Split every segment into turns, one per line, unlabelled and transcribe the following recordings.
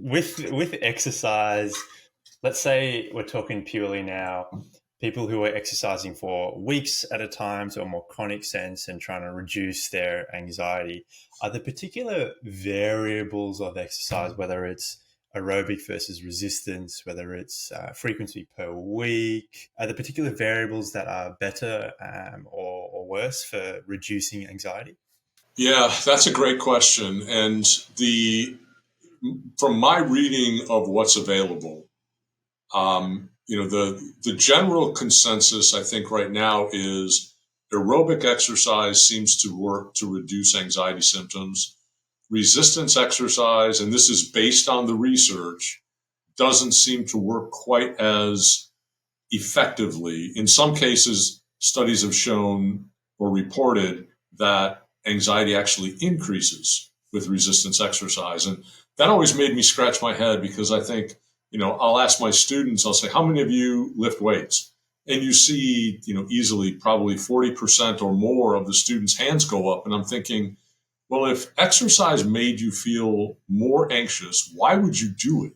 with exercise, let's say we're talking purely now, people who are exercising for weeks at a time to a more chronic sense and trying to reduce their anxiety, are there particular variables of exercise, whether it's aerobic versus resistance, whether it's frequency per week, are there particular variables that are better or worse for reducing anxiety?
Yeah, that's a great question. And the from my reading of what's available, the general consensus I think right now is aerobic exercise seems to work to reduce anxiety symptoms. Resistance exercise, and this is based on the research, doesn't seem to work quite as effectively. In some cases, studies have shown or reported that anxiety actually increases with resistance exercise. And that always made me scratch my head because I think, I'll ask my students, I'll say, how many of you lift weights? And you see, easily probably 40% or more of the students' hands go up. And I'm thinking, well, if exercise made you feel more anxious, why would you do it?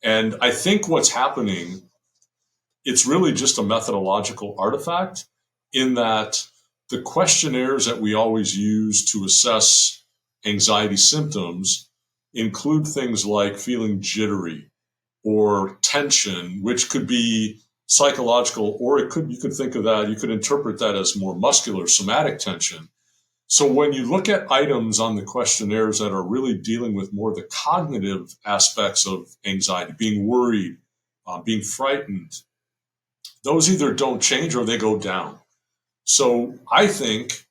And I think what's happening, it's really just a methodological artifact in that the questionnaires that we always use to assess anxiety symptoms include things like feeling jittery or tension, which could be psychological, or you could think of that, you could interpret that as more muscular, somatic tension. So when you look at items on the questionnaires that are really dealing with more the cognitive aspects of anxiety, being worried, being frightened, those either don't change or they go down. So I think,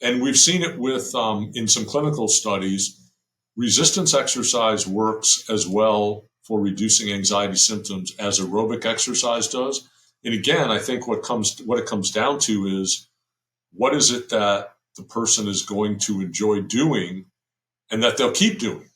and we've seen it with in some clinical studies, resistance exercise works as well for reducing anxiety symptoms as aerobic exercise does. And again, I think what it comes down to is what is it that the person is going to enjoy doing and that they'll keep doing.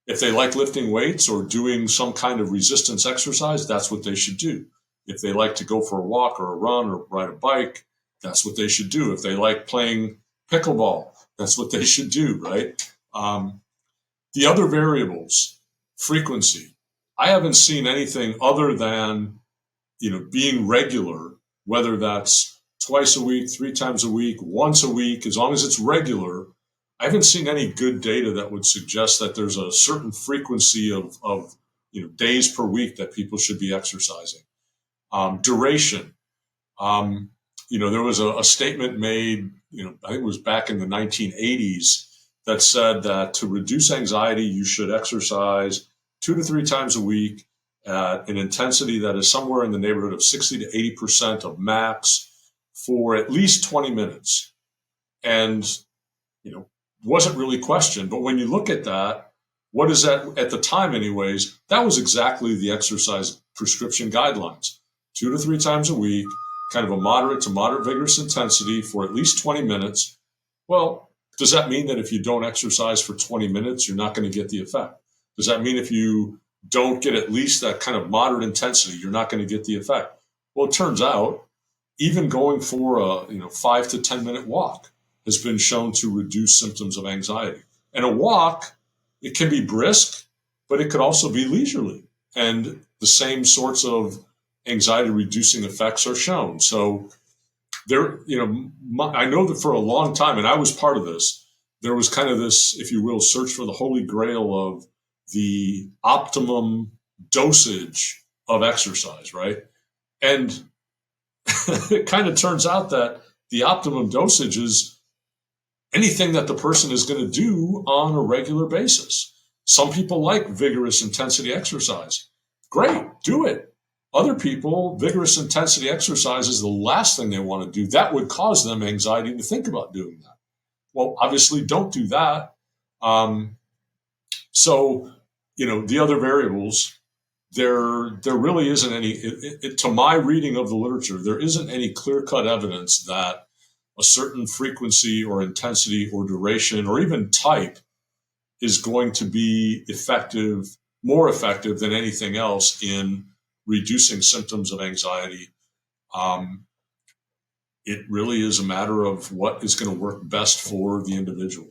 If they like lifting weights or doing some kind of resistance exercise, that's what they should do. If they like to go for a walk or a run or ride a bike, that's what they should do. If they like playing pickleball, that's what they should do, right? The other variables, frequency. I haven't seen anything other than, being regular, whether that's twice a week, 3 times a week, once a week, as long as it's regular. I haven't seen any good data that would suggest that there's a certain frequency of days per week that people should be exercising. Duration. There was a statement made, I think it was back in the 1980s, that said that to reduce anxiety, you should exercise 2 to 3 times a week at an intensity that is somewhere in the neighborhood of 60 to 80% of max for at least 20 minutes. And, wasn't really questioned. But when you look at that, what is that at the time anyways? That was exactly the exercise prescription guidelines. 2 to 3 times a week, kind of a moderate to moderate vigorous intensity for at least 20 minutes. Well, does that mean that if you don't exercise for 20 minutes, you're not going to get the effect? Does that mean if you don't get at least that kind of moderate intensity, you're not going to get the effect? Well, it turns out even going for a 5 to 10 minute walk has been shown to reduce symptoms of anxiety. And a walk, it can be brisk, but it could also be leisurely. And the same sorts of anxiety reducing effects are shown. So there, I know that for a long time, and I was part of this, there was kind of this, if you will, search for the holy grail of the optimum dosage of exercise, right? And it kind of turns out that the optimum dosage is anything that the person is going to do on a regular basis. Some people like vigorous intensity exercise. Great, do it. Other people, vigorous intensity exercise is the last thing they want to do. That would cause them anxiety to think about doing that. Well, obviously, don't do that. So, the other variables, there really isn't any, to my reading of the literature, there isn't any clear-cut evidence that a certain frequency or intensity or duration or even type is going to be more effective than anything else in reducing symptoms of anxiety. It really is a matter of what is going to work best for the individual.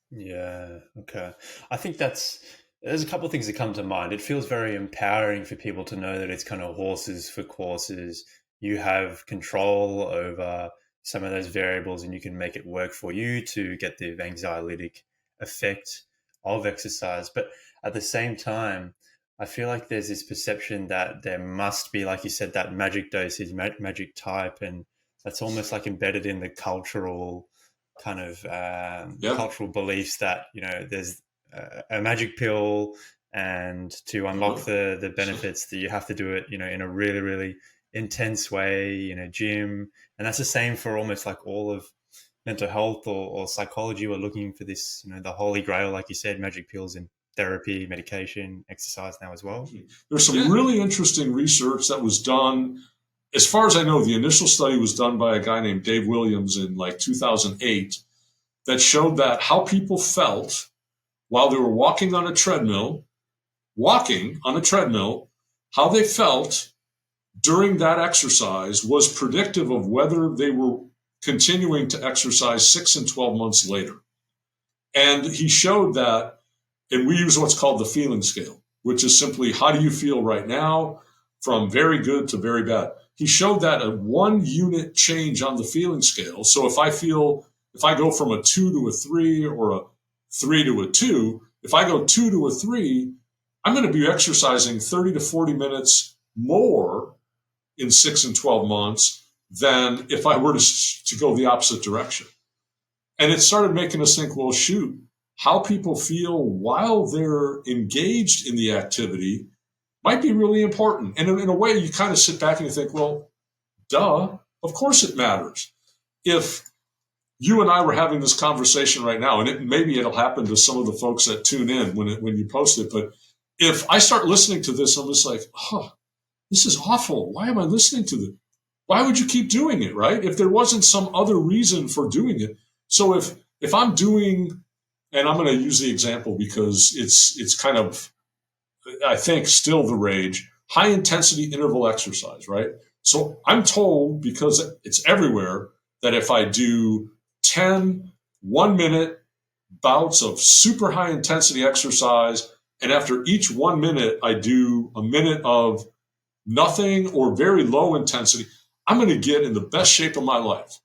Yeah. Okay. I think that's There's a couple of things that come to mind. It feels very empowering for people to know that it's kind of horses for courses. You have control over some of those variables and you can make it work for you to get the anxiolytic effect of exercise. But at the same time, I feel like there's this perception that there must be, like you said, that magic dosage, magic type, and that's almost like embedded in the cultural kind of
Yeah.
cultural beliefs that there's a magic pill, and to unlock the benefits that you have to do it in a really really intense way in a gym. And that's the same for almost like all of mental health or psychology. We're looking for this, the holy grail, like you said, magic pills in therapy, medication, exercise now as well.
There's some really interesting research that was done. As far as I know, the initial study was done by a guy named Dave Williams in like 2008 that showed that how people felt while they were walking on a treadmill, how they felt during that exercise was predictive of whether they were continuing to exercise 6 and 12 months later. And he showed that, and we use what's called the feeling scale, which is simply how do you feel right now from very good to very bad. He showed that a 1 unit change on the feeling scale. So if I go from a 2 to a 3 or a 3 to a 2, if I go 2 to a 3, I'm going to be exercising 30 to 40 minutes more in 6 and 12 months than if I were to go the opposite direction. And it started making us think, well, shoot, how people feel while they're engaged in the activity might be really important. And in a way, you kind of sit back and you think, well, duh, of course it matters. If you and I were having this conversation right now, and maybe it'll happen to some of the folks that tune in when you post it, but if I start listening to this, I'm just like, oh, this is awful. Why am I listening to this? Why would you keep doing it, right? If there wasn't some other reason for doing it. So if I'm doing, and I'm going to use the example because it's kind of, I think, still the rage, high intensity interval exercise, right? So I'm told, because it's everywhere, that if I do 10 1-minute bouts of super high intensity exercise, and after each 1 minute, I do a minute of nothing or very low intensity, I'm going to get in the best shape of my life.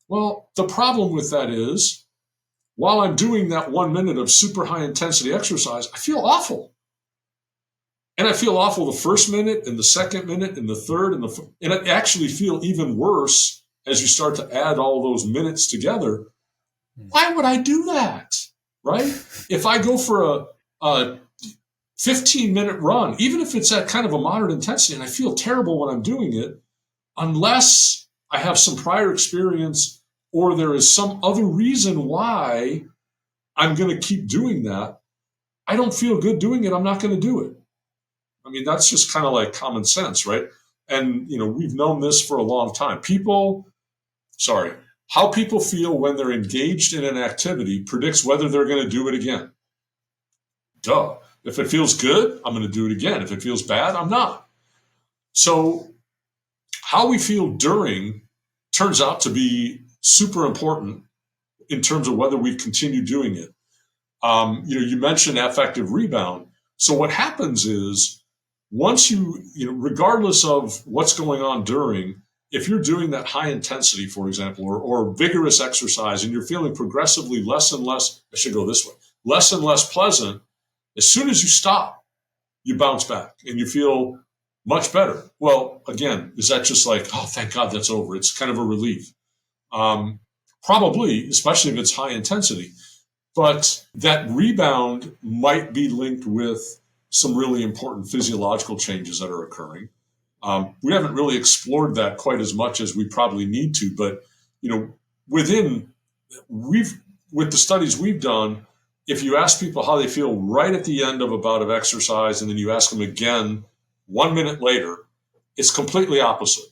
Well, the problem with that is, while I'm doing that 1 minute of super high intensity exercise, I feel awful. And I feel awful the first minute and the second minute and the third and I actually feel even worse as you start to add all those minutes together. Why would I do that? Right? If I go for a 15-minute run, even if it's at kind of a moderate intensity and I feel terrible when I'm doing it, unless I have some prior experience or there is some other reason why I'm going to keep doing that, I don't feel good doing it, I'm not going to do it. I mean, that's just kind of like common sense, right? And, we've known this for a long time. How people feel when they're engaged in an activity predicts whether they're going to do it again. Duh. If it feels good, I'm going to do it again. If it feels bad, I'm not. So how we feel during turns out to be super important in terms of whether we continue doing it. You mentioned affective rebound. So what happens is, once regardless of what's going on during, if you're doing that high intensity, for example, or vigorous exercise, and you're feeling progressively less and less pleasant, as soon as you stop, you bounce back and you feel much better. Well, again, is that just like, oh, thank God that's over? It's kind of a relief. Probably, especially if it's high intensity. But that rebound might be linked with some really important physiological changes that are occurring. We haven't really explored that quite as much as we probably need to, but with the studies we've done, if you ask people how they feel right at the end of a bout of exercise, and then you ask them again 1 minute later, it's completely opposite.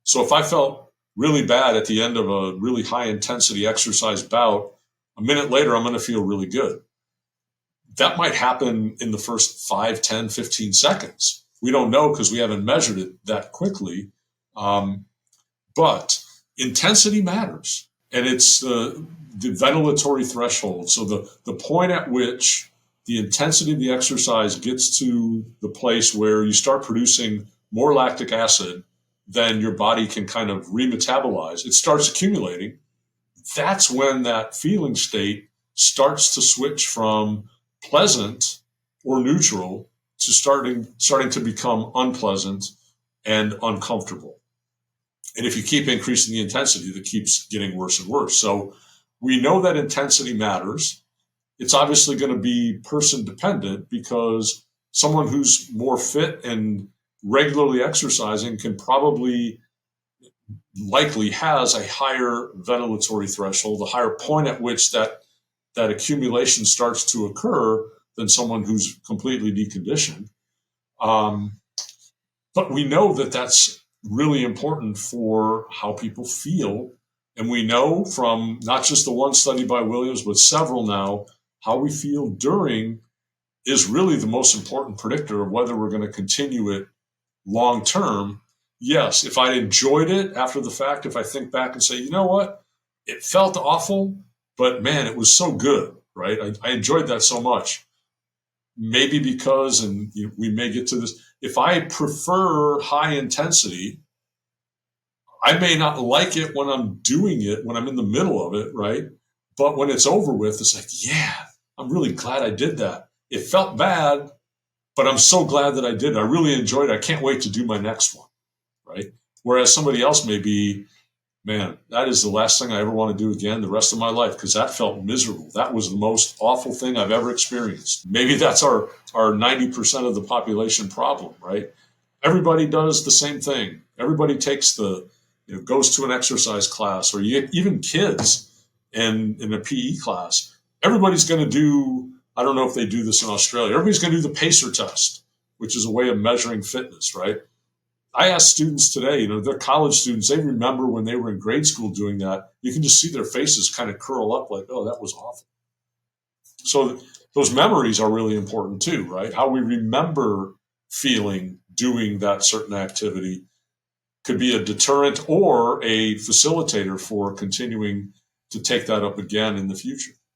So if I felt really bad at the end of a really high intensity exercise bout, a minute later, I'm going to feel really good. That might happen in the first 5, 10, 15 seconds. We don't know because we haven't measured it that quickly. But intensity matters. And it's the ventilatory threshold. So the point at which the intensity of the exercise gets to the place where you start producing more lactic acid than your body can kind of remetabolize. It starts accumulating. That's when that feeling state starts to switch from pleasant or neutral to starting to become unpleasant and uncomfortable. And if you keep increasing the intensity, that keeps getting worse and worse. So we know that intensity matters. It's obviously going to be person dependent, because someone who's more fit and regularly exercising can probably likely has a higher ventilatory threshold, a higher point at which that accumulation starts to occur than someone who's completely deconditioned. But we know that that's really important for how people feel. And we know from not just the one study by Williams, but several now, how we feel during is really the most important predictor of whether we're going to continue it long term. Yes, if I enjoyed it after the fact, if I think back and say, you know what, it felt awful, but man, it was so good, right? I enjoyed that so much. Maybe because, and we may get to this, if I prefer high intensity, I may not like it when I'm doing it, when I'm in the middle of it, right? But when it's over with, it's like, yeah, I'm really glad I did that. It felt bad, but I'm so glad that I did it. I really enjoyed it. I can't wait to do my next one, right? Whereas somebody else may be, man, that is the last thing I ever want to do again the rest of my life, because that felt miserable. That was the most awful thing I've ever experienced. Maybe that's our 90% of the population problem, right? Everybody does the same thing. Everybody takes goes to an exercise class, or even kids in a PE class. Everybody's going to do, I don't know if they do this in Australia, everybody's going to do the pacer test, which is a way of measuring fitness, right? I ask students today, they're college students, they remember when they were in grade school doing that. You can just see their faces kind of curl up like, oh, that was awful. So those memories are really important too, right? How we remember feeling doing that certain activity could be a deterrent or a facilitator for continuing to take that up again in the future.